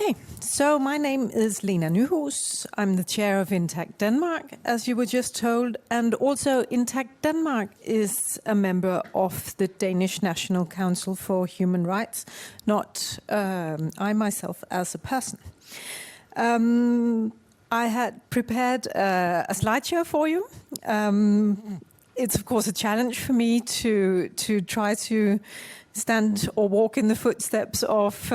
Okay, so my name is Lena Nyhus. I'm the chair of Intact Denmark, as you were just told, and also Intact Denmark is a member of the Danish National Council for Human Rights, not I myself as a person. I had prepared a slideshow for you. It's of course a challenge for me to try to stand or walk in the footsteps of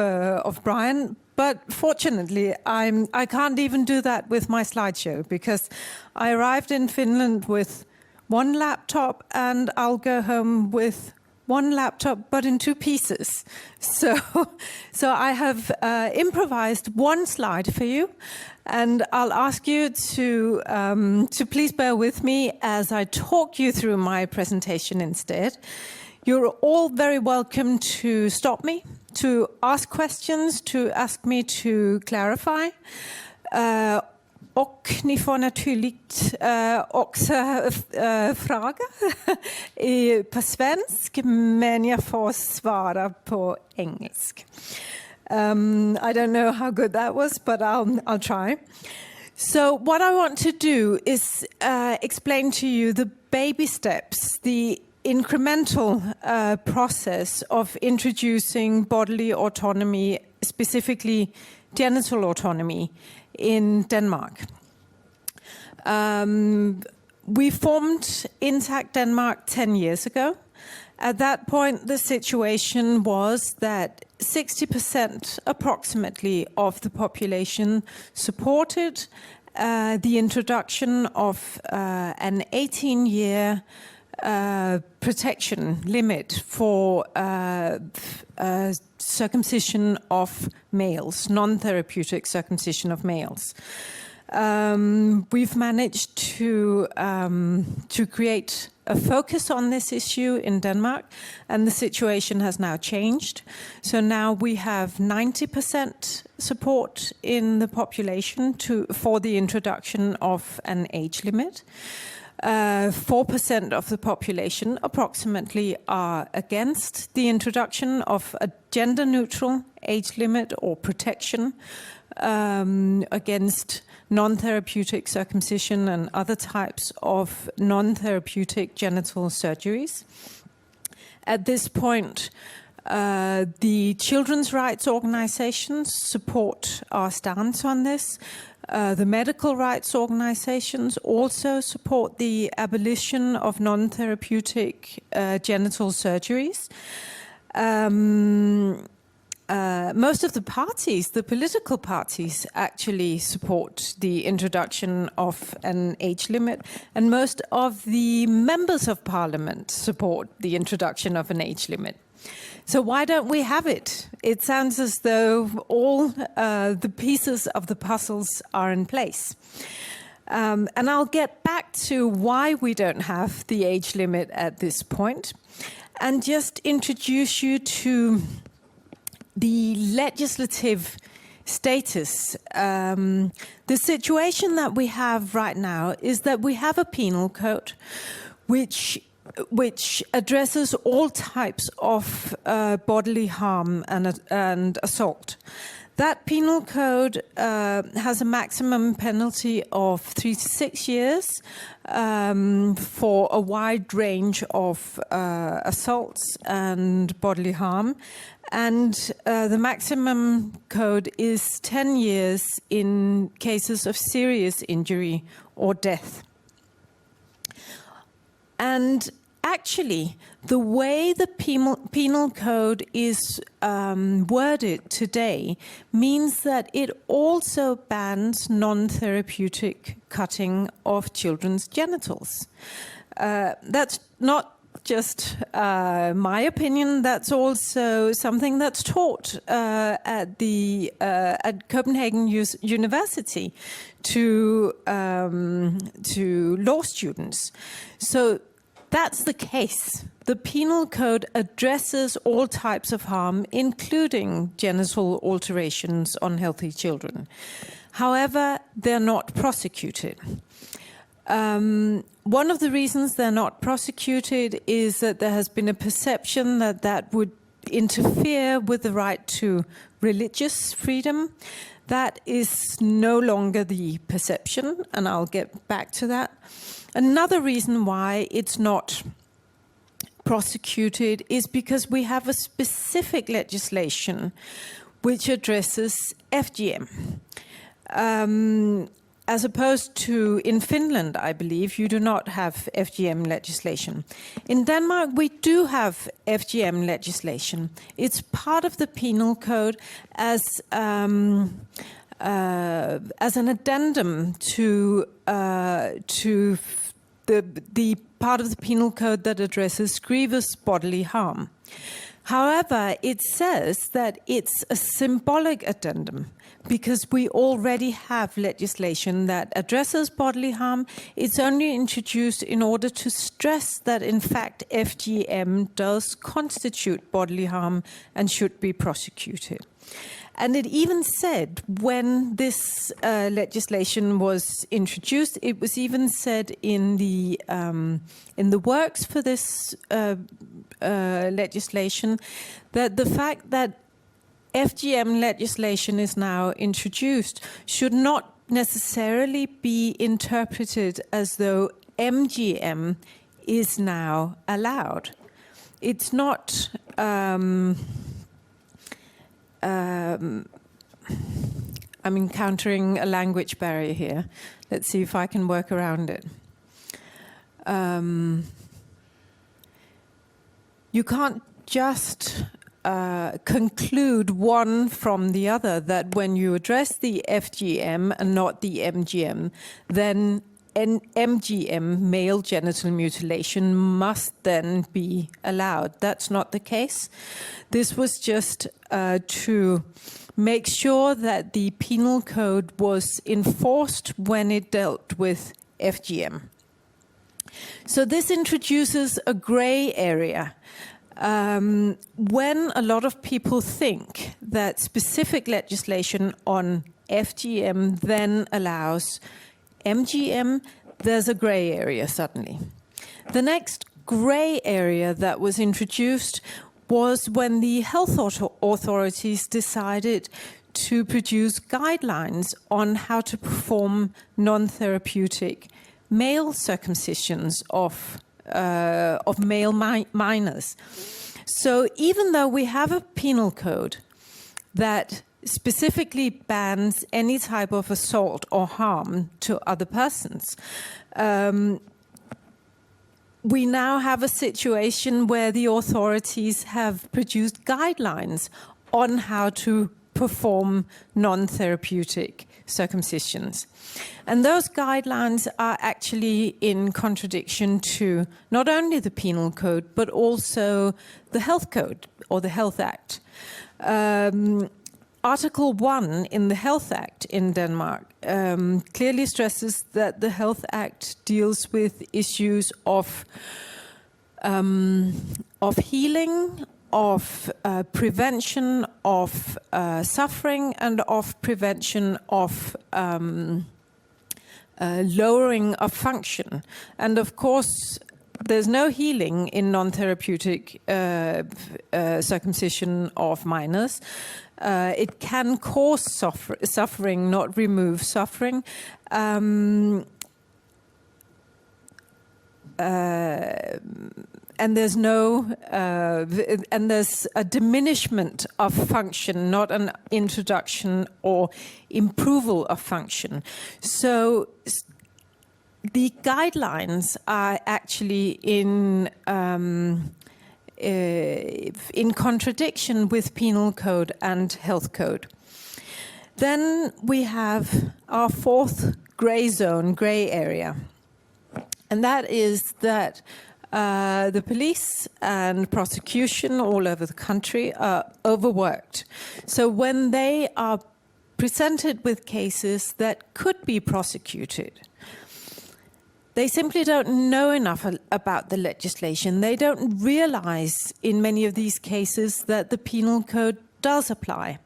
Brian. But fortunately, I can't even do that with my slideshow because I arrived in Finland with one laptop and I'll go home with one laptop, but in two pieces. So I have improvised one slide for you, and I'll ask you to please bear with me as I talk you through my presentation instead. You're all very welcome to stop me, to ask questions, to ask me to clarify. Och ni får naturligt också fråga på svensk, men jag får svara på engelsk. I don't know how good that was, but I'll try. So what I want to do is explain to you the baby steps, the incremental process of introducing bodily autonomy, specifically genital autonomy, in Denmark. We formed Intact Denmark 10 years ago. At that point, the situation was that 60% approximately of the population supported the introduction of an 18-year protection limit for circumcision of males, non-therapeutic circumcision of males. We've managed to create a focus on this issue in Denmark, and the situation has now changed. So now we have 90% support in the population for the introduction of an age limit. 4% of the population approximately are against the introduction of a gender-neutral age limit or protection against non-therapeutic circumcision and other types of non-therapeutic genital surgeries. At this point, the children's rights organizations support our stance on this. The medical rights organizations also support the abolition of non-therapeutic genital surgeries. Most of the parties, the political parties, actually support the introduction of an age limit, and most of the members of parliament support the introduction of an age limit. So why don't we have it? It sounds as though all the pieces of the puzzles are in place. And I'll get back to why we don't have the age limit at this point, and just introduce you to the legislative status. The situation that we have right now is that we have a penal code which addresses all types of bodily harm and assault. That penal code has a maximum penalty of 3 to 6 years for a wide range of assaults and bodily harm. And the maximum code is 10 years in cases of serious injury or death. And actually, the way the penal code is worded today means that it also bans non-therapeutic cutting of children's genitals. That's not just my opinion. That's also something that's taught at Copenhagen University to law students. So that's the case. The penal code addresses all types of harm, including genital alterations on healthy children. However, they're not prosecuted. One of the reasons they're not prosecuted is that there has been a perception that that would interfere with the right to religious freedom. That is no longer the perception, and I'll get back to that. Another reason why it's not prosecuted is because we have a specific legislation which addresses FGM. As opposed to in Finland, I believe, you do not have FGM legislation. In Denmark, we do have FGM legislation. It's part of the penal code as an addendum to the part of the penal code that addresses grievous bodily harm. However, it says that it's a symbolic addendum because we already have legislation that addresses bodily harm. It's only introduced in order to stress that, in fact, FGM does constitute bodily harm and should be prosecuted. And it even said when this legislation was introduced, it was even said in the works for this legislation that the fact that FGM legislation is now introduced should not necessarily be interpreted as though MGM is now allowed. It's not. I'm encountering a language barrier here. Let's see if I can work around it. You can't just conclude one from the other that when you address the FGM and not the MGM, then MGM, male genital mutilation, must then be allowed. That's not the case. This was just to make sure that the penal code was enforced when it dealt with FGM. So this introduces a gray area. When a lot of people think that specific legislation on FGM then allows MGM, there's a grey area suddenly. The next grey area that was introduced was when the health authorities decided to produce guidelines on how to perform non-therapeutic male circumcisions of male minors. So even though we have a penal code that specifically bans any type of assault or harm to other persons, we now have a situation where the authorities have produced guidelines on how to perform non-therapeutic circumcisions. And those guidelines are actually in contradiction to not only the penal code, but also the health code or the Health Act. Article 1 in the Health Act in Denmark clearly stresses that the Health Act deals with issues of healing, of prevention of suffering, and of prevention of lowering of function. And of course, there's no healing in non-therapeutic circumcision of minors. It can cause suffering, not remove suffering. And there's there's a diminishment of function, not an introduction or improval of function. So the guidelines are actually in contradiction with penal code and health code. Then we have our fourth grey zone, grey area. And that is that the police and prosecution all over the country are overworked. So when they are presented with cases that could be prosecuted, they simply don't know enough about the legislation. They don't realize in many of these cases that the penal code does apply.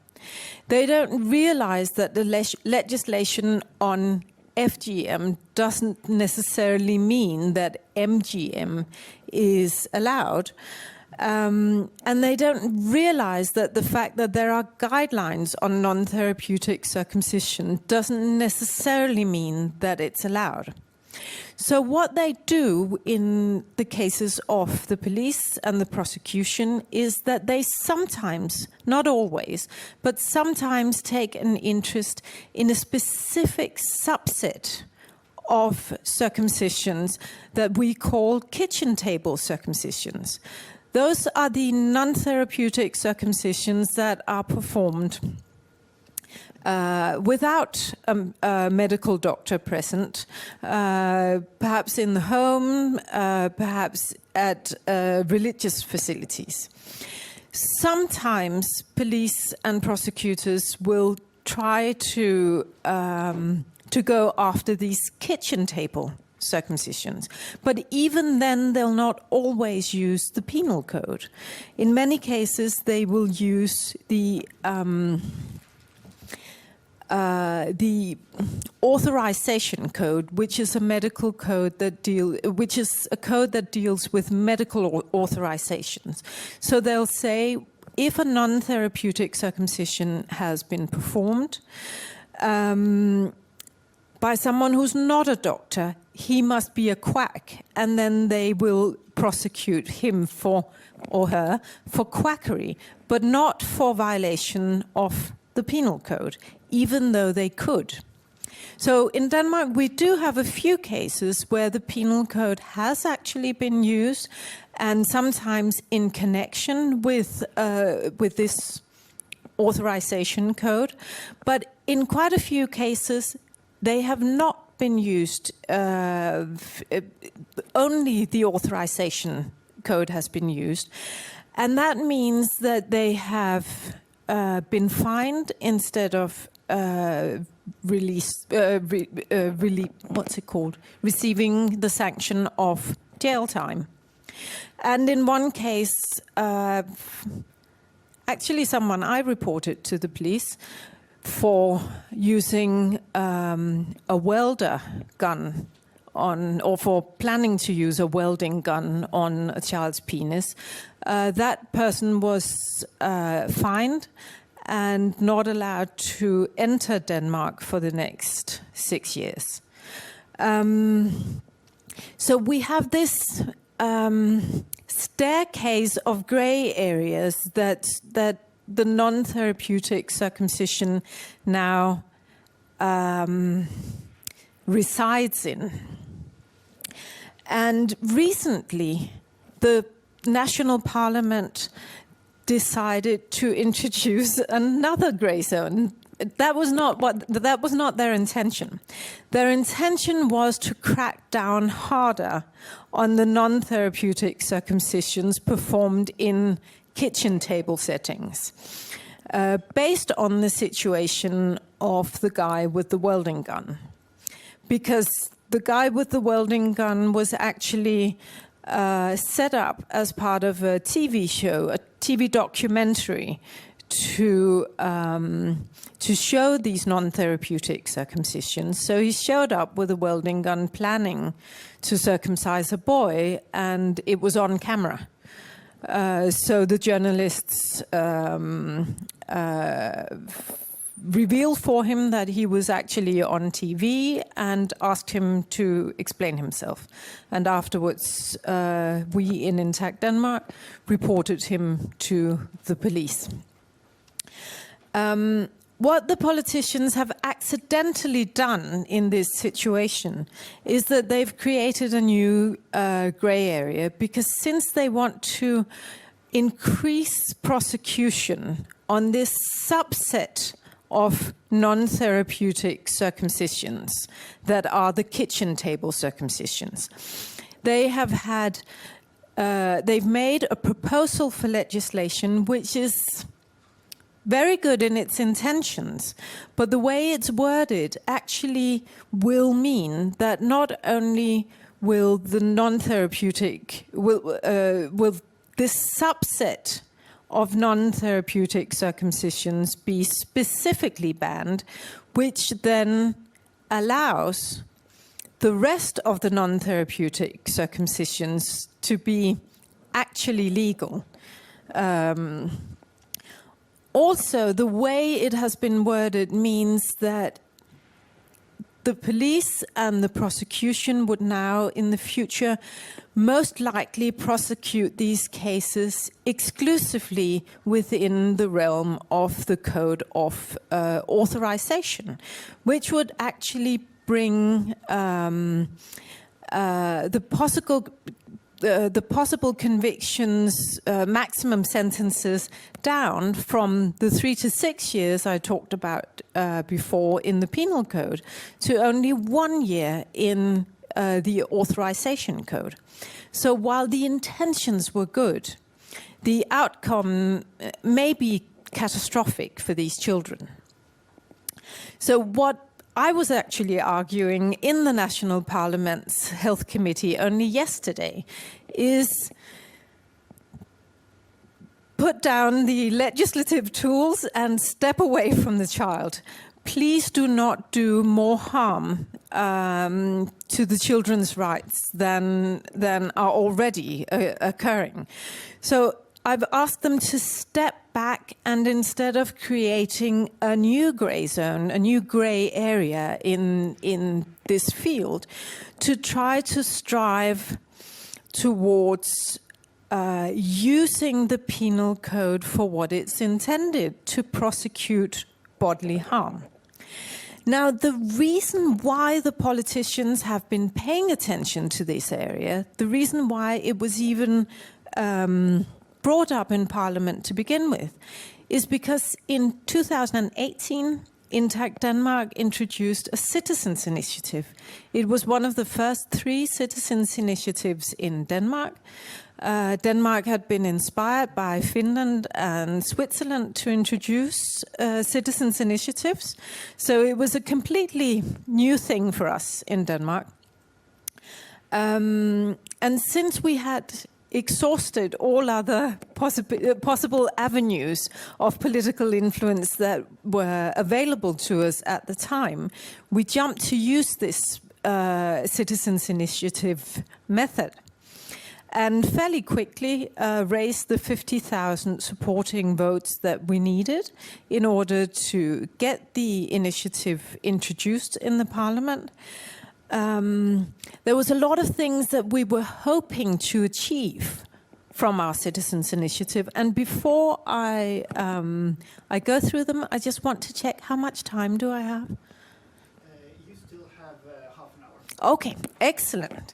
They don't realize that the legislation on FGM doesn't necessarily mean that MGM is allowed. And they don't realize that the fact that there are guidelines on non-therapeutic circumcision doesn't necessarily mean that it's allowed. So what they do in the cases of the police and the prosecution is that they sometimes, not always, but sometimes take an interest in a specific subset of circumcisions that we call kitchen table circumcisions. Those are the non-therapeutic circumcisions that are performed without a medical doctor present, perhaps in the home, perhaps at religious facilities. Sometimes police and prosecutors will try to go after these kitchen table circumcisions. But even then, they'll not always use the penal code. In many cases, they will use the authorization code, which is a medical code that deals with medical authorizations. So they'll say, if a non-therapeutic circumcision has been performed by someone who's not a doctor, he must be a quack, and then they will prosecute him or her for quackery, but not for violation of the penal code, even though they could. So in Denmark, we do have a few cases where the penal code has actually been used, and sometimes in connection with this authorization code. But in quite a few cases, they have not been used. Only the authorization code has been used. And that means that they have been fined instead of receiving the sanction of jail time. And in one case, actually someone I reported to the police for using a welder gun or for planning to use a welding gun on a child's penis. That person was fined and not allowed to enter Denmark for the next 6 years. So we have this staircase of gray areas that the non-therapeutic circumcision now resides in. And recently, the National Parliament decided to introduce another grey zone. That was not their intention. Their intention was to crack down harder on the non-therapeutic circumcisions performed in kitchen table settings, based on the situation of the guy with the welding gun. Because the guy with the welding gun was actually set up as part of a TV show, a TV documentary, to show these non-therapeutic circumcisions. So he showed up with a welding gun planning to circumcise a boy, and it was on camera. So the journalists revealed for him that he was actually on TV and asked him to explain himself. And afterwards, we in Intact Denmark reported him to the police. What the politicians have accidentally done in this situation is that they've created a new grey area, because since they want to increase prosecution on this subset of non-therapeutic circumcisions that are the kitchen table circumcisions, they've made a proposal for legislation which is very good in its intentions, but the way it's worded actually will mean that not only will the non-therapeutic, will this subset of non-therapeutic circumcisions be specifically banned, which then allows the rest of the non-therapeutic circumcisions to be actually legal. Also, the way it has been worded means that the police and the prosecution would now, in the future, most likely prosecute these cases exclusively within the realm of the code of authorization, which would actually bring the possible convictions, maximum sentences down from the 3 to 6 years I talked about before in the penal code to only 1 year in the authorization code. So while the intentions were good, the outcome may be catastrophic for these children. So what I was actually arguing in the National Parliament's Health Committee only yesterday is put down the legislative tools and step away from the child. Please do not do more harm to the children's rights than are already occurring. So I've asked them to step back and instead of creating a new grey zone, a new grey area in this field, to try to strive towards using the penal code for what it's intended, to prosecute bodily harm. Now, the reason why the politicians have been paying attention to this area, the reason why it was even brought up in Parliament to begin with, is because in 2018, Intact Denmark introduced a citizens' initiative. It was one of the first 3 citizens' initiatives in Denmark. Denmark had been inspired by Finland and Switzerland to introduce citizens' initiatives. So it was a completely new thing for us in Denmark. And since we had exhausted all other possible avenues of political influence that were available to us at the time, we jumped to use this citizens' initiative method, and fairly quickly raised the 50,000 supporting votes that we needed in order to get the initiative introduced in the Parliament. There was a lot of things that we were hoping to achieve from our citizens' initiative, and before I go through them, I just want to check how much time do I have? You still have half an hour. Okay, excellent.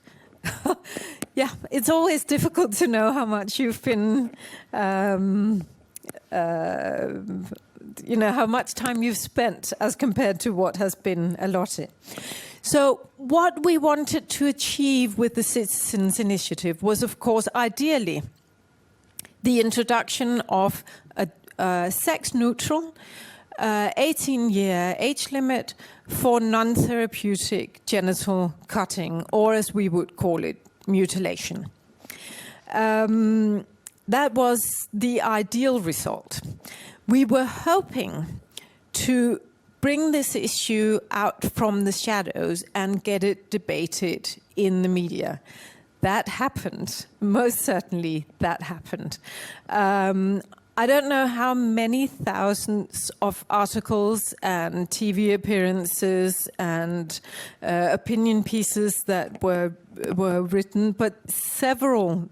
Yeah, it's always difficult to know how much you've been, how much time you've spent as compared to what has been allotted. So what we wanted to achieve with the Citizens' Initiative was, of course, ideally, the introduction of a sex-neutral 18-year age limit for non-therapeutic genital cutting, or as we would call it, mutilation. That was the ideal result. We were hoping to bring this issue out from the shadows and get it debated in the media. That happened. Most certainly that happened. I don't know how many thousands of articles and TV appearances and opinion pieces that were written, but several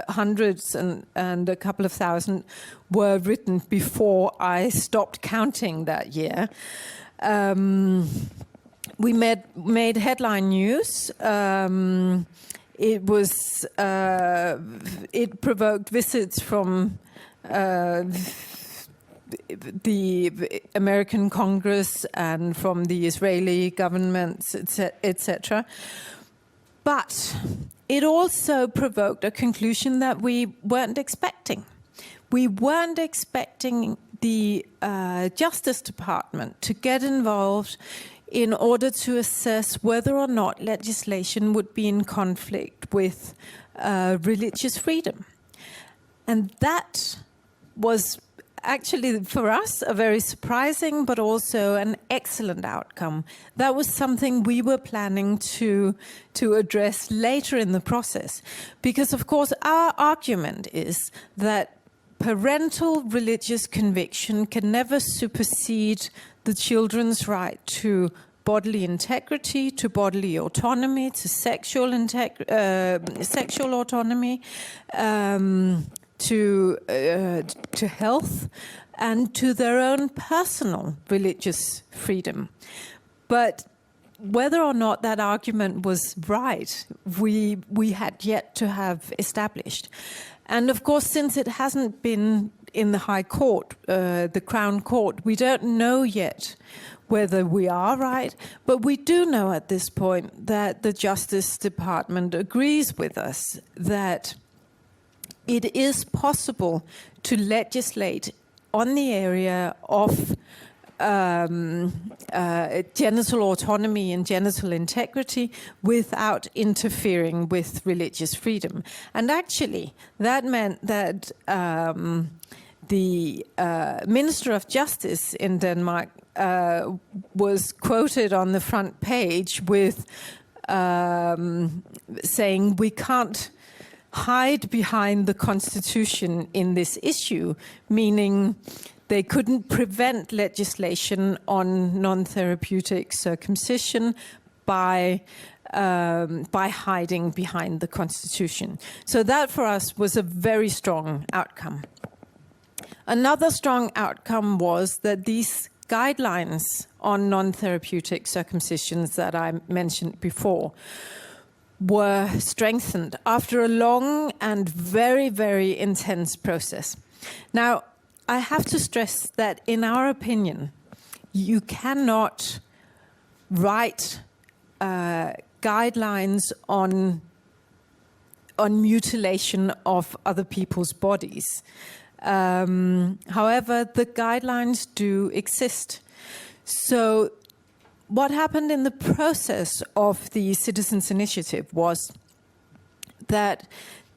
hundreds and a couple of thousand were written before I stopped counting that year. We made headline news. It provoked visits from the American Congress and from the Israeli governments, etc. But it also provoked a conclusion that we weren't expecting. We weren't expecting the Justice Department to get involved in order to assess whether or not legislation would be in conflict with religious freedom. And that was actually, for us, a very surprising but also an excellent outcome. That was something we were planning to address later in the process. Because, of course, our argument is that parental religious conviction can never supersede the children's right to bodily integrity, to bodily autonomy, to sexual autonomy, to health, and to their own personal religious freedom. But whether or not that argument was right, we had yet to have established. And of course, since it hasn't been in the High Court, the Crown Court, we don't know yet whether we are right, but we do know at this point that the Justice Department agrees with us that it is possible to legislate on the area of genital autonomy and genital integrity without interfering with religious freedom. And actually, that meant that the Minister of Justice in Denmark was quoted on the front page with saying, "We can't hide behind the Constitution in this issue," meaning they couldn't prevent legislation on non-therapeutic circumcision by hiding behind the Constitution. So that for us was a very strong outcome. Another strong outcome was that these guidelines on non-therapeutic circumcisions that I mentioned before were strengthened after a long and very, very intense process. Now, I have to stress that in our opinion, you cannot write guidelines on mutilation of other people's bodies. However, the guidelines do exist. So what happened in the process of the Citizens' Initiative was that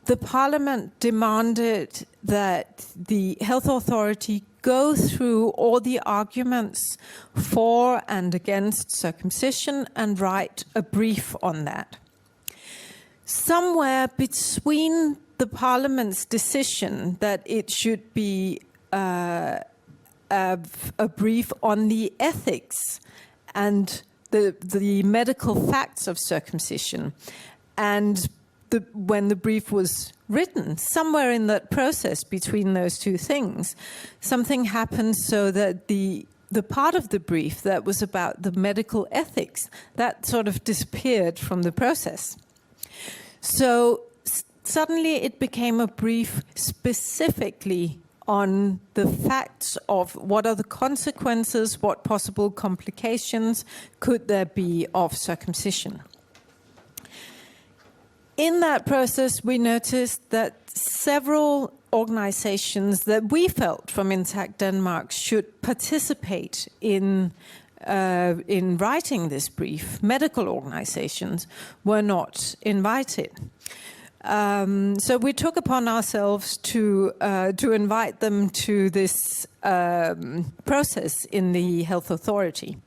the Parliament demanded that the health authority go through all the arguments for and against circumcision and write a brief on that. Somewhere between the Parliament's decision that it should be a brief on the ethics and the medical facts of circumcision, and when the brief was written, somewhere in that process between those two things, something happened so that the part of the brief that was about the medical ethics, that sort of disappeared from the process. So suddenly it became a brief specifically on the facts of what are the consequences, what possible complications could there be of circumcision. In that process, we noticed that several organizations that we felt from Intact Denmark should participate in writing this brief, medical organizations, were not invited. So we took upon ourselves to invite them to this process in the health authority.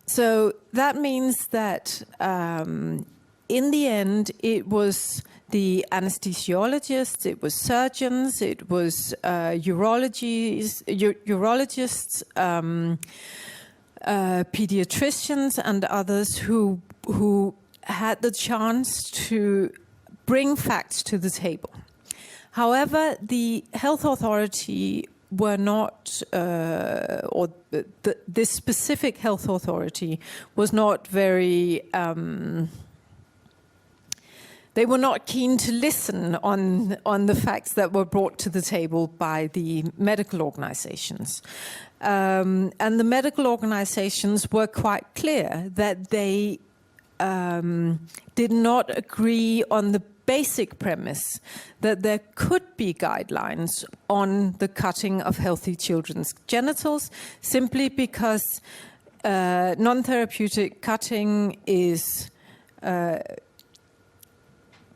So that means that in the end, it was the anesthesiologists, it was surgeons, it was urologists, pediatricians, and others who had the chance to bring facts to the table. However, the health authority were not, this specific health authority was not very, they were not keen to listen on the facts that were brought to the table by the medical organizations. And the medical organizations were quite clear that they did not agree on the basic premise that there could be guidelines on the cutting of healthy children's genitals, simply because non-therapeutic cutting is,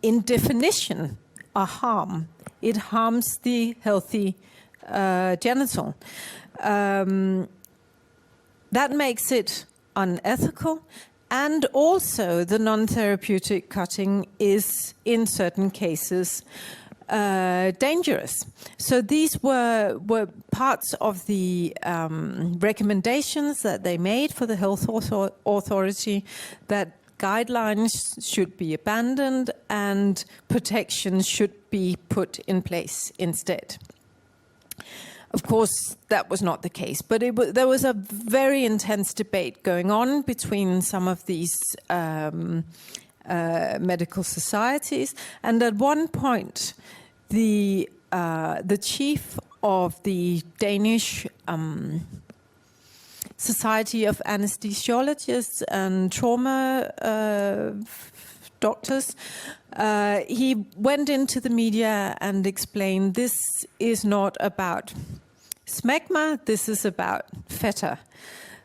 in definition, a harm. It harms the healthy genital. That makes it unethical, and also the non-therapeutic cutting is, in certain cases, dangerous. So these were parts of the recommendations that they made for the health authority, that guidelines should be abandoned and protections should be put in place instead. Of course, that was not the case, but there was a very intense debate going on between some of these medical societies, and at one point, the chief of the Danish Society of Anesthesiologists and Trauma Doctors, he went into the media and explained, this is not about smegma, this is about feta.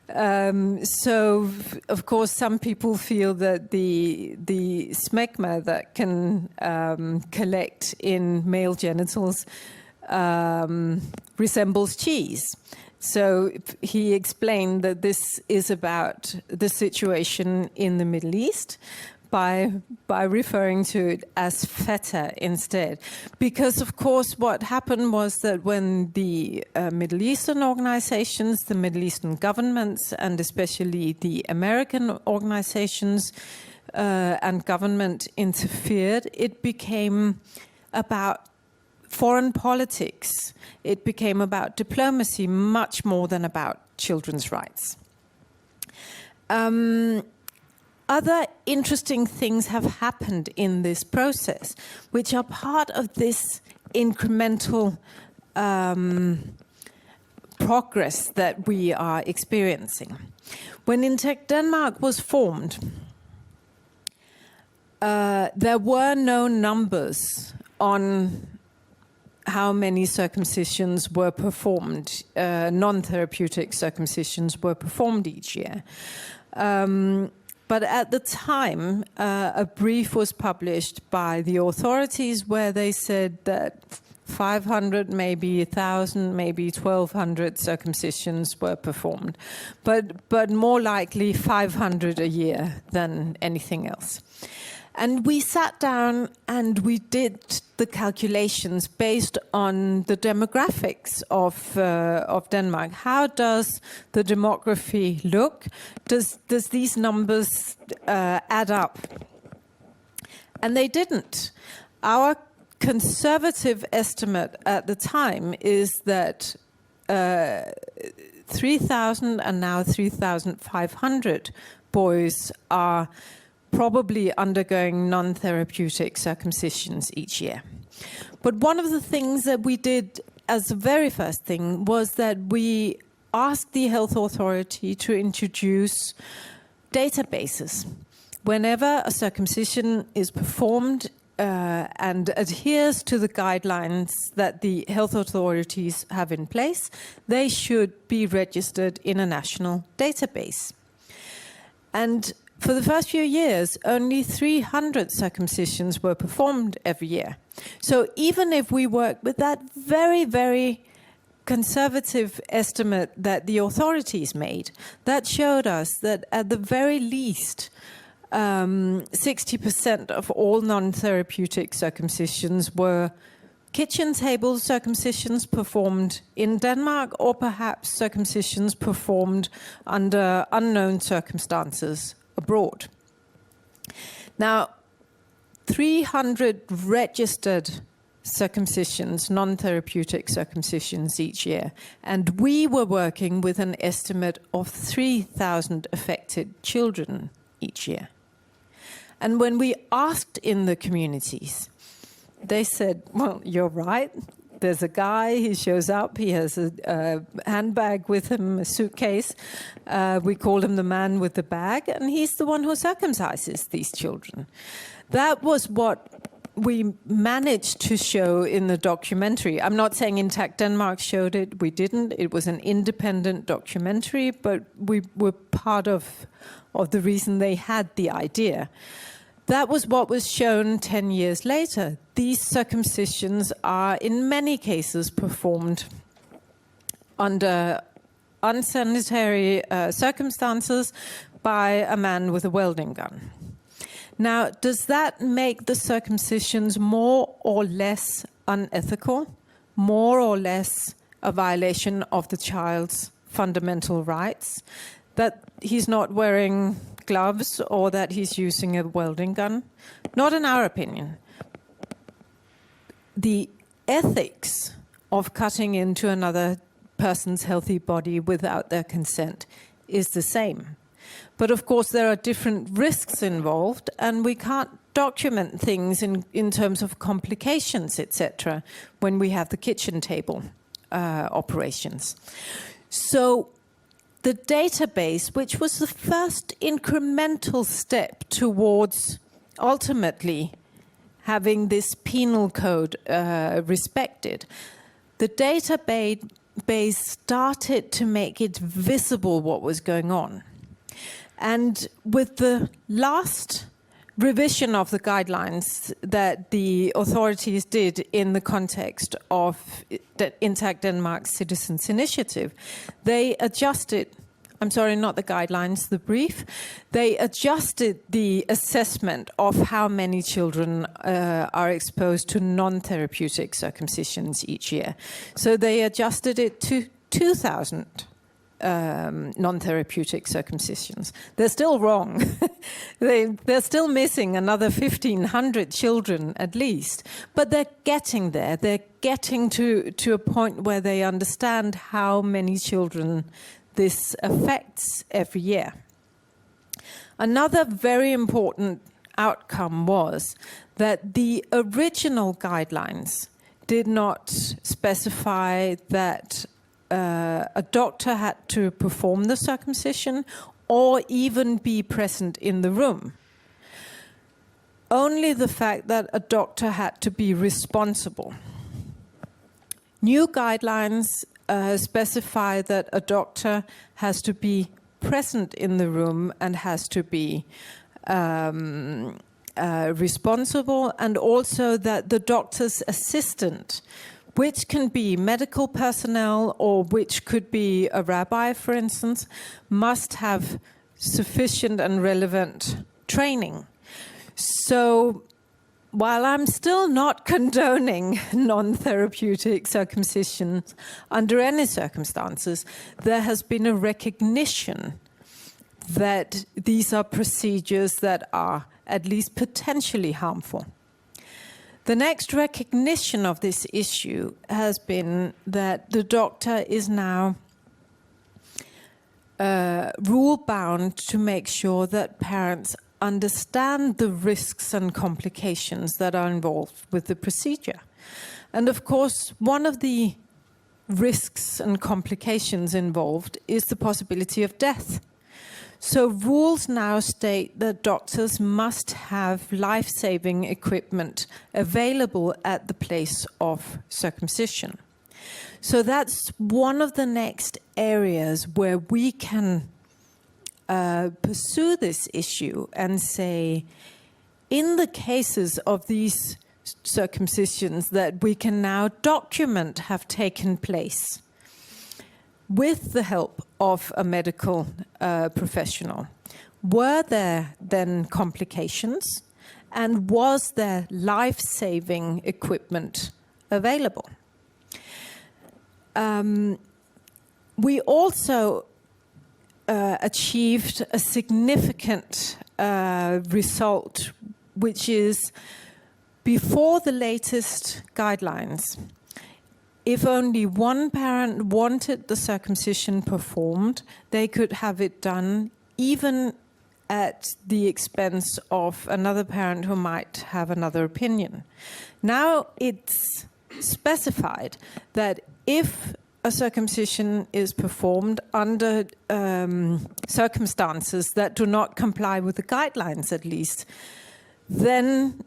So, of course, some people feel that the smegma that can collect in male genitals resembles cheese. So he explained that this is about the situation in the Middle East by referring to it as feta instead. Because, of course, what happened was that when the Middle Eastern organizations, the Middle Eastern governments, and especially the American organizations and government interfered, it became about foreign politics. It became about diplomacy much more than about children's rights. Other interesting things have happened in this process, which are part of this incremental progress that we are experiencing. When Intec Denmark was formed, there were no numbers on how many circumcisions were performed, non-therapeutic circumcisions were performed each year. But at the time, a brief was published by the authorities where they said that 500, maybe 1,000, maybe 1,200 circumcisions were performed, but more likely 500 a year than anything else. And we sat down and we did the calculations based on the demographics of Denmark. How does the demography look? Does these numbers add up? And they didn't. Our conservative estimate at the time is that 3,000 and now 3,500 boys are probably undergoing non-therapeutic circumcisions each year. But one of the things that we did as the very first thing was that we asked the health authority to introduce databases. Whenever a circumcision is performed and adheres to the guidelines that the health authorities have in place, they should be registered in a national database. And for the first few years, only 300 circumcisions were performed every year. So even if we work with that very, very conservative estimate that the authorities made, that showed us that at the very least, 60% of all non-therapeutic circumcisions were kitchen table circumcisions performed in Denmark, or perhaps circumcisions performed under unknown circumstances abroad. Now, 300 registered circumcisions, non-therapeutic circumcisions each year, and we were working with an estimate of 3,000 affected children each year. And when we asked in the communities, they said, well, you're right. There's a guy, he shows up, he has a handbag with him, a suitcase. We call him the man with the bag, and he's the one who circumcises these children. That was what we managed to show in the documentary. I'm not saying Intact Denmark showed it, we didn't. It was an independent documentary, but we were part of the reason they had the idea. That was what was shown 10 years later. These circumcisions are, in many cases, performed under unsanitary circumstances by a man with a welding gun. Now, does that make the circumcisions more or less unethical, more or less a violation of the child's fundamental rights, that he's not wearing gloves or that he's using a welding gun? Not in our opinion. The ethics of cutting into another person's healthy body without their consent is the same. But of course there are different risks involved, and we can't document things in terms of complications, etc., when we have the kitchen table operations. So the database, which was the first incremental step towards ultimately having this penal code respected, the database started to make it visible what was going on. And with the last revision of the guidelines that the authorities did in the context of Intact Denmark's Citizens Initiative, they adjusted, I'm sorry, not the guidelines, the brief, they adjusted the assessment of how many children are exposed to non-therapeutic circumcisions each year. So they adjusted it to 2,000 non-therapeutic circumcisions. They're still wrong. They're still missing another 1,500 children at least, but they're getting there. They're getting to a point where they understand how many children this affects every year. Another very important outcome was that the original guidelines did not specify that a doctor had to perform the circumcision or even be present in the room. Only the fact that a doctor had to be responsible. New guidelines specify that a doctor has to be present in the room and has to be responsible, and also that the doctor's assistant, which can be medical personnel or which could be a rabbi, for instance, must have sufficient and relevant training. So while I'm still not condoning non-therapeutic circumcisions under any circumstances, there has been a recognition that these are procedures that are at least potentially harmful. The next recognition of this issue has been that the doctor is now rule-bound to make sure that parents understand the risks and complications that are involved with the procedure. And of course, one of the risks and complications involved is the possibility of death. So rules now state that doctors must have life-saving equipment available at the place of circumcision. So that's one of the next areas where we can pursue this issue and say, in the cases of these circumcisions that we can now document have taken place with the help of a medical professional, were there then complications, and was there life-saving equipment available? We also achieved a significant result, which is before the latest guidelines, if only one parent wanted the circumcision performed, they could have it done even at the expense of another parent who might have another opinion. Now it's specified that if a circumcision is performed under circumstances that do not comply with the guidelines at least, then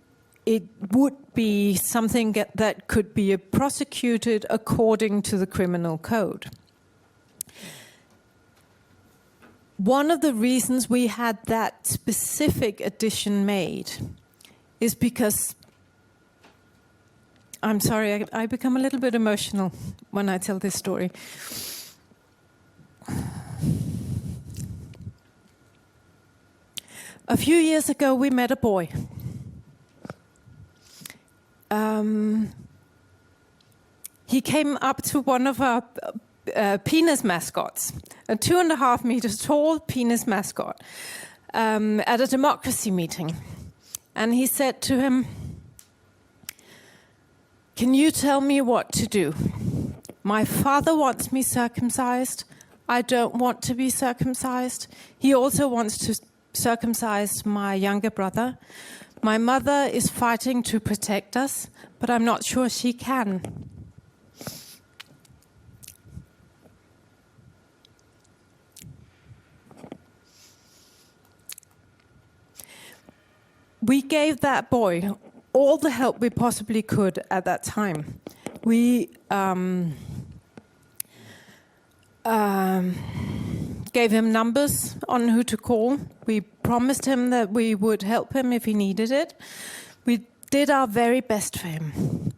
it would be something that could be prosecuted according to the criminal code. One of the reasons we had that specific addition made is because, I'm sorry, I become a little bit emotional when I tell this story. A few years ago, we met a boy. He came up to one of our penis mascots, a 2.5 meters tall penis mascot, at a democracy meeting. And he said to him, "Can you tell me what to do? My father wants me circumcised. I don't want to be circumcised. He also wants to circumcise my younger brother. My mother is fighting to protect us, but I'm not sure she can." We gave that boy all the help we possibly could at that time. We gave him numbers on who to call. We promised him that we would help him if he needed it. We did our very best for him.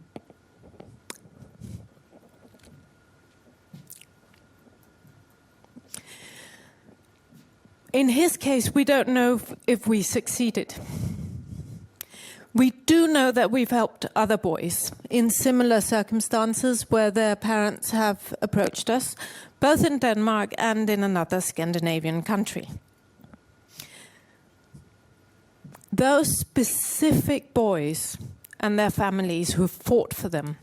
In his case, we don't know if we succeeded. We do know that we've helped other boys in similar circumstances where their parents have approached us, both in Denmark and in another Scandinavian country. Those specific boys and their families who fought for them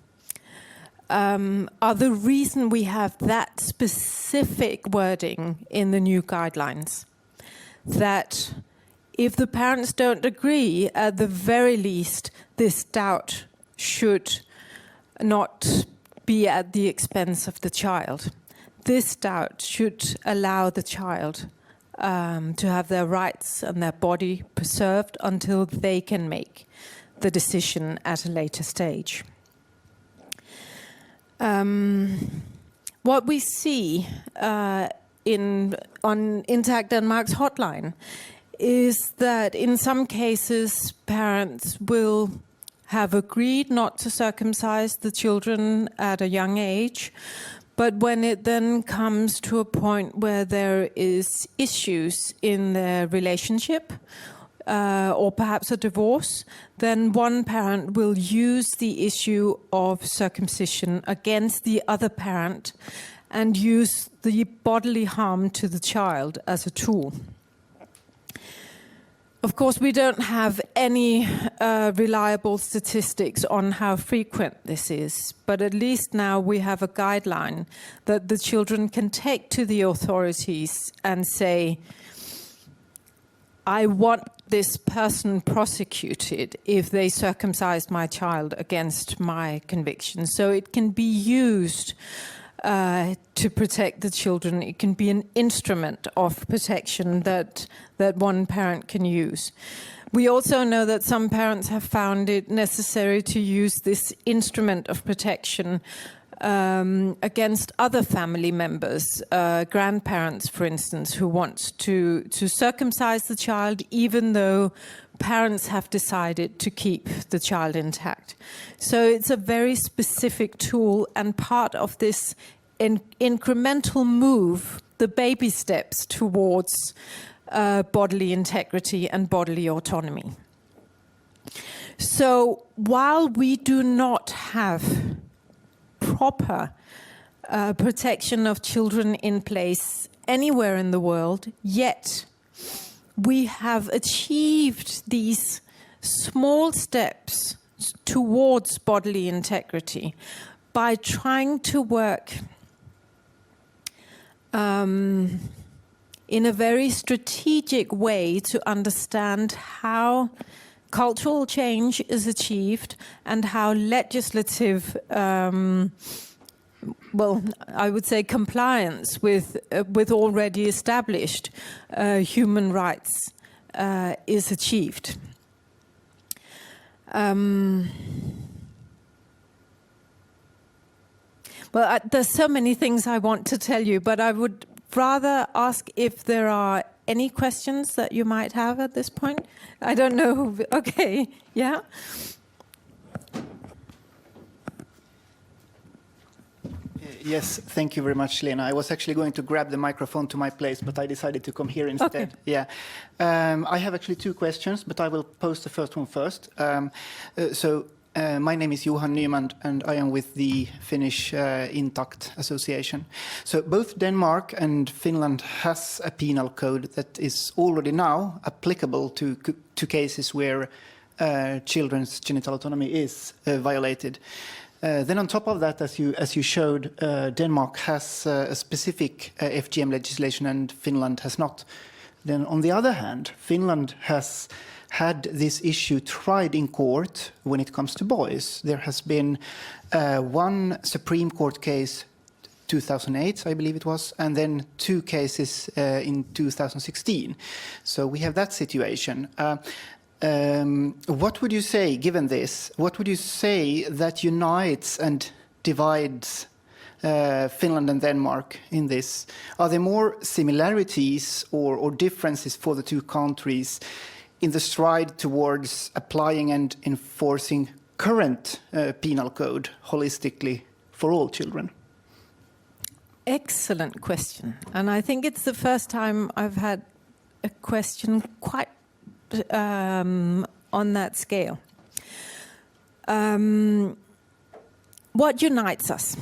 are the reason we have that specific wording in the new guidelines. That if the parents don't agree, at the very least, this doubt should not be at the expense of the child. This doubt should allow the child to have their rights and their body preserved until they can make the decision at a later stage. What we see on Intact Denmark's hotline is that in some cases parents will have agreed not to circumcise the children at a young age, but when it then comes to a point where there is issues in their relationship or perhaps a divorce, then one parent will use the issue of circumcision against the other parent and use the bodily harm to the child as a tool. Of course, we don't have any reliable statistics on how frequent this is, but at least now we have a guideline that the children can take to the authorities and say, I want this person prosecuted if they circumcised my child against my conviction. So it can be used to protect the children. It can be an instrument of protection that one parent can use. We also know that some parents have found it necessary to use this instrument of protection against other family members, grandparents, for instance, who want to circumcise the child even though parents have decided to keep the child intact. So it's a very specific tool, and part of this incremental move, the baby steps towards bodily integrity and bodily autonomy. So while we do not have proper protection of children in place anywhere in the world, yet we have achieved these small steps towards bodily integrity by trying to work in a very strategic way to understand how cultural change is achieved and how legislative, well, I would say compliance with already established human rights is achieved. Well, there's so many things I want to tell you, but I would rather ask if there are any questions that you might have at this point. I don't know. Okay, yeah. Yes, thank you very much, Lena. I was actually going to grab the microphone to my place, but I decided to come here instead. Okay. Yeah. I have actually two questions, but I will pose the first one first. My name is Johan Nyman, and I am with the Finnish Intact Association. So both Denmark and Finland has a penal code that is already now applicable to cases where children's genital autonomy is violated. Then on top of that, as you showed, Denmark has a specific FGM legislation and Finland has not. Then on the other hand, Finland has had this issue tried in court when it comes to boys. There has been one Supreme Court case 2008, I believe it was, and then two cases in 2016. So we have that situation. What would you say, given this, what would you say that unites and divides Finland and Denmark in this? Are there more similarities or differences for the two countries in the stride towards applying and enforcing current penal code holistically for all children? Excellent question. And I think it's the first time I've had a question quite on that scale. What unites us?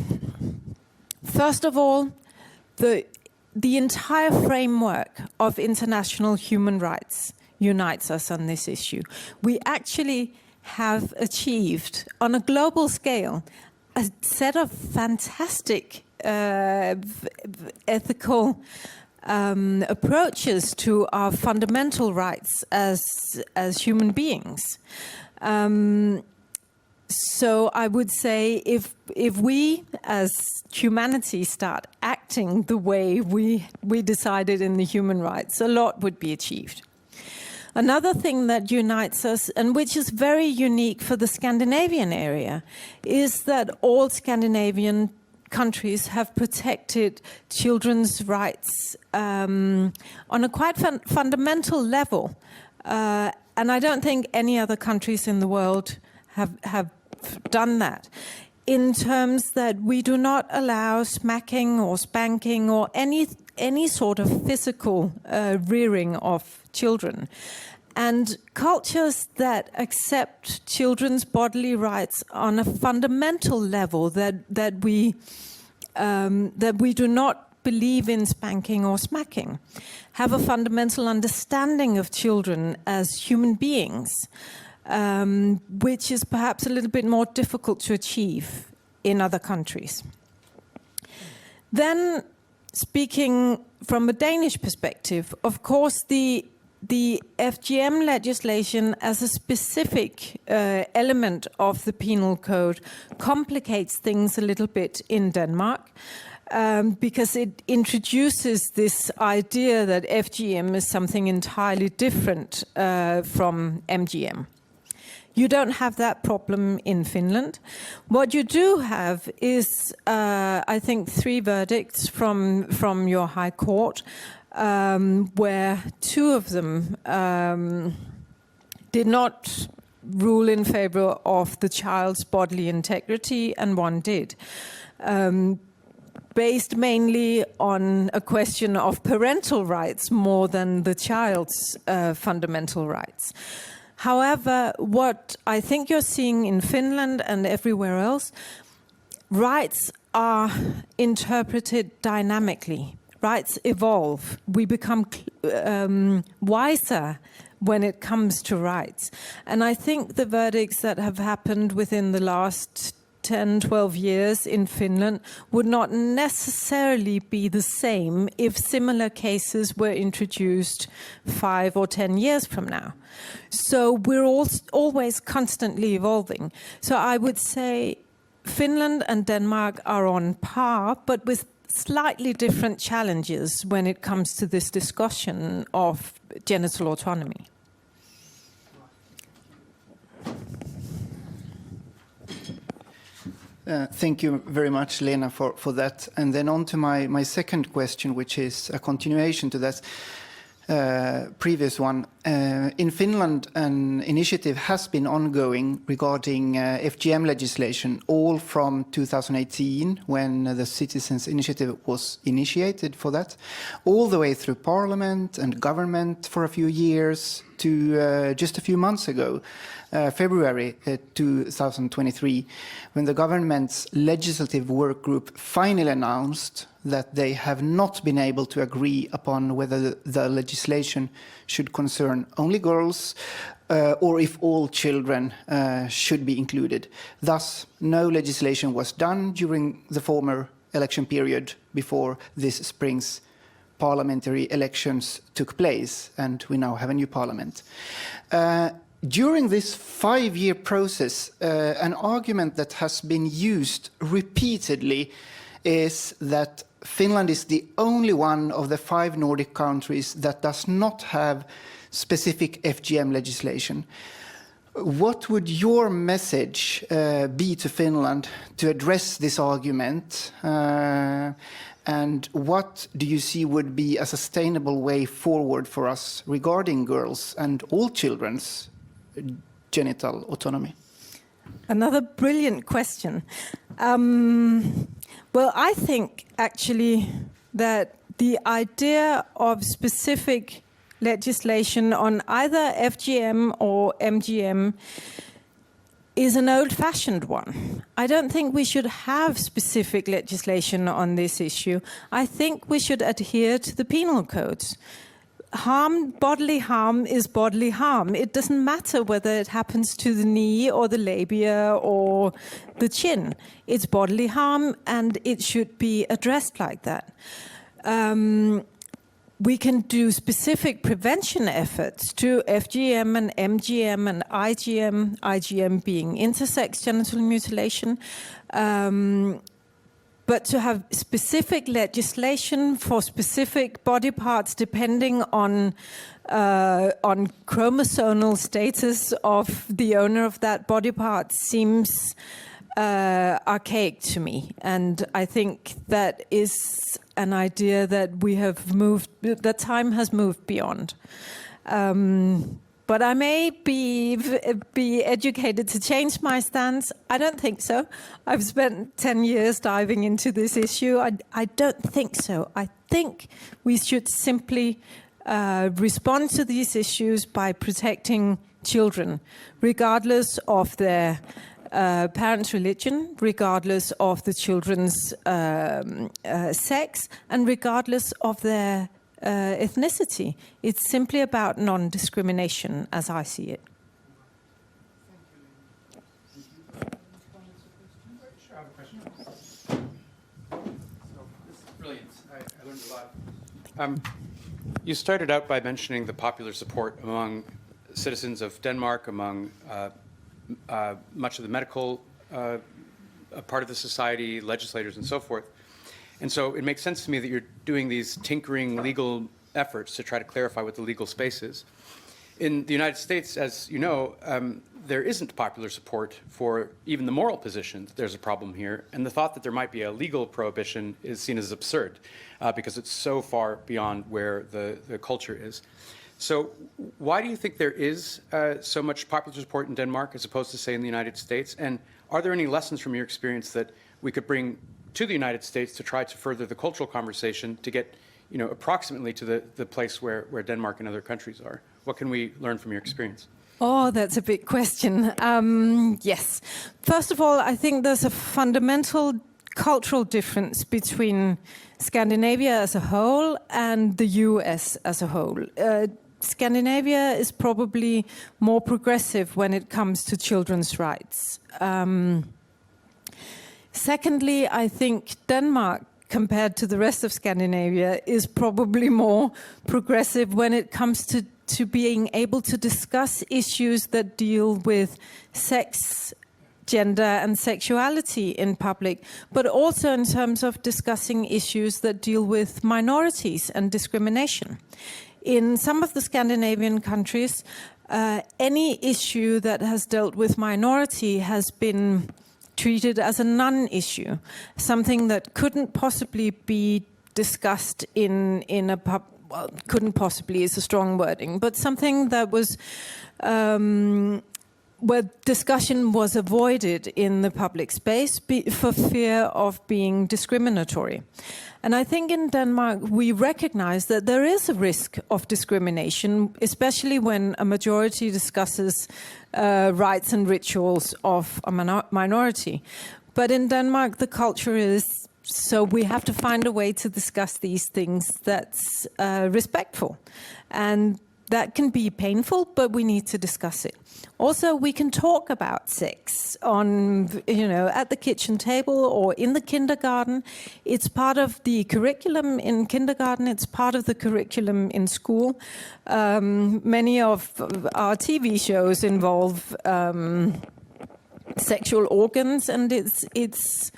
First of all, the entire framework of international human rights unites us on this issue. We actually have achieved, on a global scale, a set of fantastic ethical approaches to our fundamental rights as human beings. So I would say if we as humanity start acting the way we decided in the human rights, a lot would be achieved. Another thing that unites us, and which is very unique for the Scandinavian area, is that all Scandinavian countries have protected children's rights on a quite fundamental level. And I don't think any other countries in the world have done that, in terms that we do not allow smacking or spanking or any sort of physical rearing of children. And cultures that accept children's bodily rights on a fundamental level, that we do not believe in spanking or smacking, have a fundamental understanding of children as human beings, which is perhaps a little bit more difficult to achieve in other countries. Then, speaking from a Danish perspective, of course, the FGM legislation as a specific element of the penal code complicates things a little bit in Denmark, because it introduces this idea that FGM is something entirely different from MGM. You don't have that problem in Finland. What you do have is, I think, 3 verdicts from your High Court, where 2 of them did not rule in favor of the child's bodily integrity, and 1 did, based mainly on a question of parental rights more than the child's fundamental rights. However, what I think you're seeing in Finland and everywhere else, rights are interpreted dynamically. Rights evolve. We become wiser when it comes to rights. And I think the verdicts that have happened within the last 10, 12 years in Finland would not necessarily be the same if similar cases were introduced 5 or 10 years from now. So we're always constantly evolving. So I would say Finland and Denmark are on par, but with slightly different challenges when it comes to this discussion of genital autonomy. Thank you very much, Lena, for that. And then on to my second question, which is a continuation to that previous one. In Finland, an initiative has been ongoing regarding FGM legislation, all from 2018, when the Citizens Initiative was initiated for that, all the way through Parliament and government for a few years to just a few months ago, February 2023, when the government's legislative work group finally announced that they have not been able to agree upon whether the legislation should concern only girls or if all children should be included. Thus, no legislation was done during the former election period before this spring's parliamentary elections took place, and we now have a new parliament. During this 5-year process, an argument that has been used repeatedly is that Finland is the only one of the 5 Nordic countries that does not have specific FGM legislation. What would your message be to Finland to address this argument? And what do you see would be a sustainable way forward for us regarding girls and all children's genital autonomy? Another brilliant question. Well, I think actually that the idea of specific legislation on either FGM or MGM is an old-fashioned one. I don't think we should have specific legislation on this issue. I think we should adhere to the penal codes. Bodily harm is bodily harm. It doesn't matter whether it happens to the knee or the labia or the chin. It's bodily harm, and it should be addressed like that. We can do specific prevention efforts to FGM and MGM and IGM being intersex genital mutilation. But to have specific legislation for specific body parts depending on chromosomal status of the owner of that body part seems archaic to me. And I think that is an idea that we have moved, that time has moved beyond. But I may be educated to change my stance. I don't think so. I've spent 10 years diving into this issue. I don't think so. I think we should simply respond to these issues by protecting children, regardless of their parents' religion, regardless of the children's sex, and regardless of their ethnicity. It's simply about non-discrimination, as I see it. Sure, I have a question. This is brilliant. I learned a lot. You started out by mentioning the popular support among citizens of Denmark, among much of the medical part of the society, legislators, and so forth. And so it makes sense to me that you're doing these tinkering legal efforts to try to clarify what the legal space is. In the United States, as you know, there isn't popular support for even the moral position that there's a problem here, and the thought that there might be a legal prohibition is seen as absurd because it's so far beyond where the culture is. So why do you think there is so much popular support in Denmark as opposed to, say, in the United States? And are there any lessons from your experience that we could bring to the United States to try to further the cultural conversation to get, approximately to the place where Denmark and other countries are? What can we learn from your experience? Oh, that's a big question. Yes. First of all, I think there's a fundamental cultural difference between Scandinavia as a whole and the US as a whole. Scandinavia is probably more progressive when it comes to children's rights. Secondly, I think Denmark, compared to the rest of Scandinavia, is probably more progressive when it comes to being able to discuss issues that deal with sex, gender and sexuality in public, but also in terms of discussing issues that deal with minorities and discrimination. In some of the Scandinavian countries, any issue that has dealt with minority has been treated as a non-issue, something that couldn't possibly be discussed in a well, couldn't possibly is a strong wording, but something that was where discussion was avoided in the public space for fear of being discriminatory. And I think in Denmark we recognize that there is a risk of discrimination, especially when a majority discusses rights and rituals of a minority. But in Denmark the culture is, so we have to find a way to discuss these things that's respectful. And that can be painful, but we need to discuss it. Also, we can talk about sex on, at the kitchen table or in the kindergarten. It's part of the curriculum in kindergarten. It's part of the curriculum in school. Many of our TV shows involve sexual organs, and it's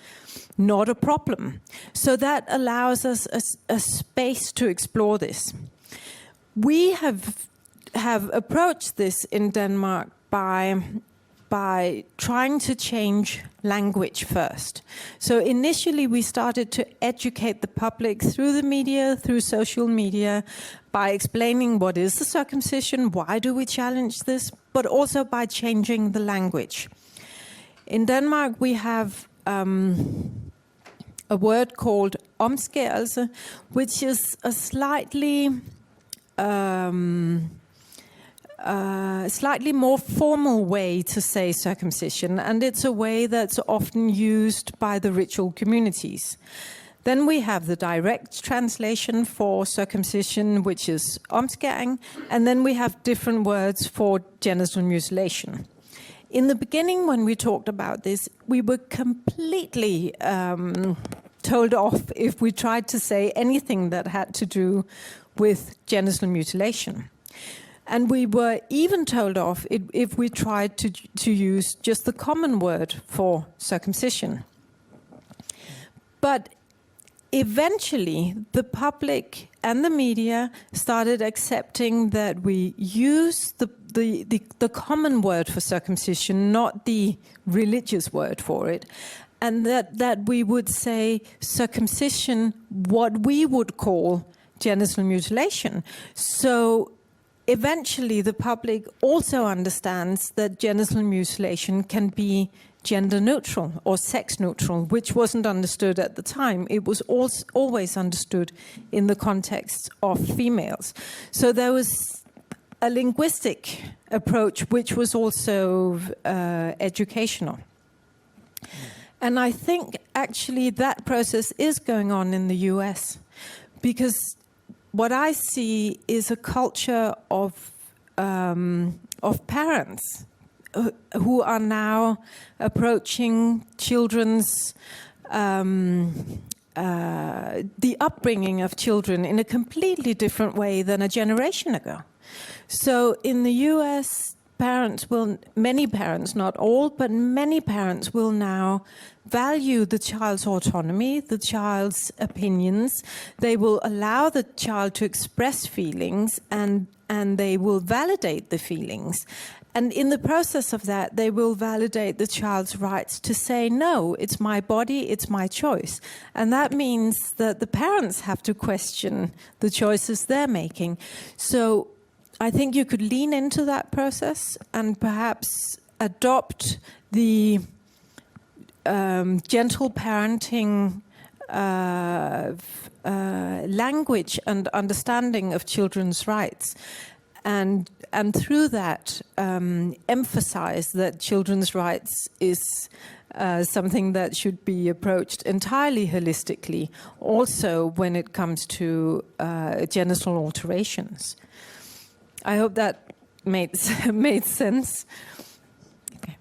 not a problem. So that allows us a space to explore this. We have approached this in Denmark by trying to change language first. So initially we started to educate the public through the media, through social media, by explaining what is the circumcision, why do we challenge this, but also by changing the language. In Denmark we have a word called omskærelse, which is a slightly more formal way to say circumcision, and it's a way that's often used by the ritual communities. Then we have the direct translation for circumcision, which is omskæring, and then we have different words for genital mutilation. In the beginning, when we talked about this, we were completely told off if we tried to say anything that had to do with genital mutilation. And we were even told off if we tried to use just the common word for circumcision. But eventually, the public and the media started accepting that we use the common word for circumcision, not the religious word for it, and that we would say circumcision, what we would call genital mutilation. So eventually the public also understands that genital mutilation can be gender neutral or sex neutral, which wasn't understood at the time. It was always understood in the context of females. So there was a linguistic approach which was also educational. And I think actually that process is going on in the US, because what I see is a culture of parents who are now approaching children's the upbringing of children in a completely different way than a generation ago. So in the US, many parents, not all, but many parents will now value the child's autonomy, the child's opinions. They will allow the child to express feelings, and they will validate the feelings. And in the process of that, they will validate the child's rights to say, no, it's my body, it's my choice. And that means that the parents have to question the choices they're making. So I think you could lean into that process and perhaps adopt the gentle parenting language and understanding of children's rights, and through that emphasize that children's rights is something that should be approached entirely holistically, also when it comes to genital alterations. I hope that made sense. Okay.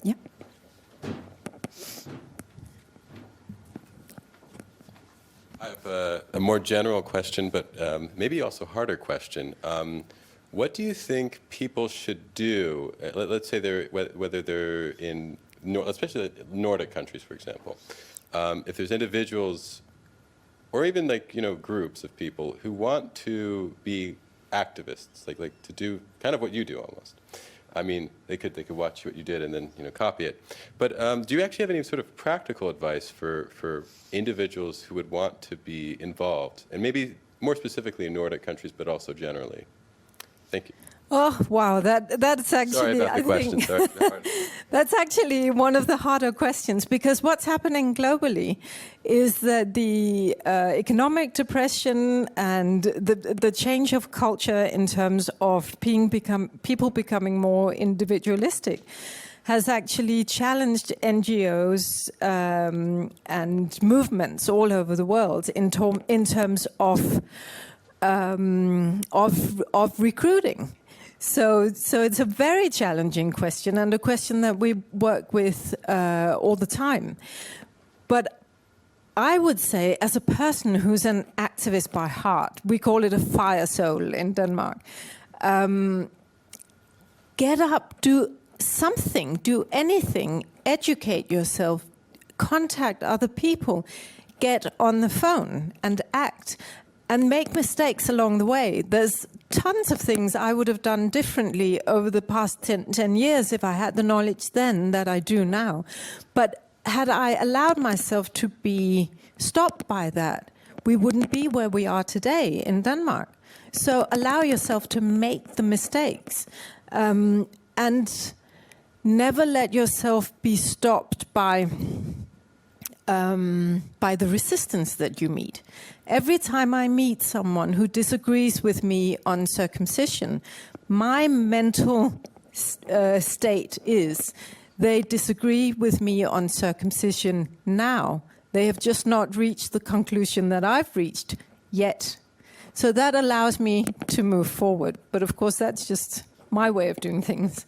Yeah. I have a more general question, but maybe also harder question. What do you think people should do? Let's say whether they're in, especially Nordic countries, for example. If there's individuals, or even groups of people who want to be activists, like to do kind of what you do almost, I mean, they could watch what you did and then copy it. But do you actually have any sort of practical advice for individuals who would want to be involved, and maybe more specifically in Nordic countries, but also generally? Thank you. Oh, wow, that's actually, Sorry about the question. Sorry. that's actually one of the harder questions, because what's happening globally is that the economic depression and the change of culture in terms of people becoming more individualistic has actually challenged NGOs and movements all over the world in terms of recruiting. So it's a very challenging question, and a question that we work with all the time. But I would say, as a person who's an activist by heart, we call it a fire soul in Denmark, get up, do something, do anything, educate yourself, contact other people, get on the phone and act, and make mistakes along the way. There's tons of things I would have done differently over the past 10 years if I had the knowledge then that I do now. But had I allowed myself to be stopped by that, we wouldn't be where we are today in Denmark. So allow yourself to make the mistakes, and never let yourself be stopped by the resistance that you meet. Every time I meet someone who disagrees with me on circumcision, my mental state is they disagree with me on circumcision now. They have just not reached the conclusion that I've reached yet. So that allows me to move forward. But of course, that's just my way of doing things.